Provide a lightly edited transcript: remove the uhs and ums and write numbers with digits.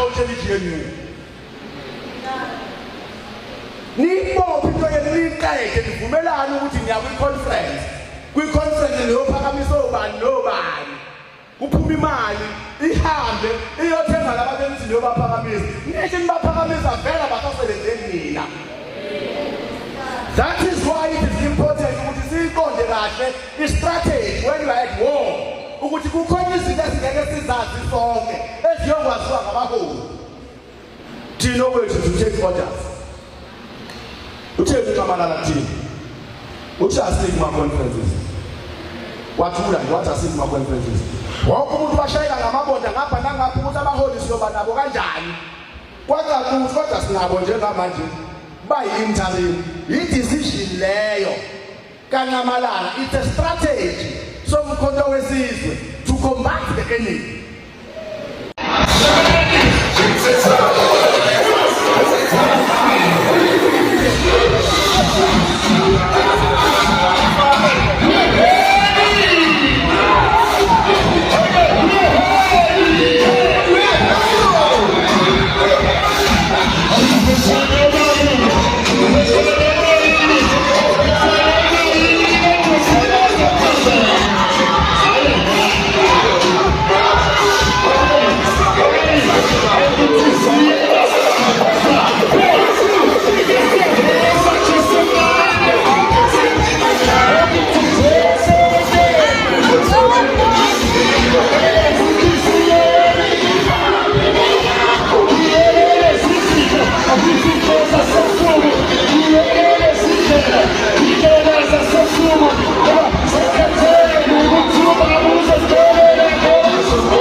utshela iGNU nibophe into yeniqede nivumelana ukuthi niya kwi-conference leyophakamisa obani nobani kuphuma imali ihambe iyothenga labantu leyobaphakamisa nisho nibaphakamisa vela basasebenzeni nina. That is why it is important ukuthi siyiqonde kahle i-strategy when you are at war ukuthi kukhona izinto ezingeke sizazi sonke eziyokwaziwa ngabaholi. Thina wethu to take orders. Utheni uNcamalala thina? Uthi asike kuma-conferences. Wathula nje wathi asike kuma-conferences. Wonke umuntu bashayela ngamabonda ngapha nangapha ukuthi abaholi siyoba nabo kanjani. Kwaqaquthi kodwa sinabo njengamanje bayi-interim. I-decision leyo kaNcamalala, it's a strategy somkhonto wesizwe to combat the enemy. Come on.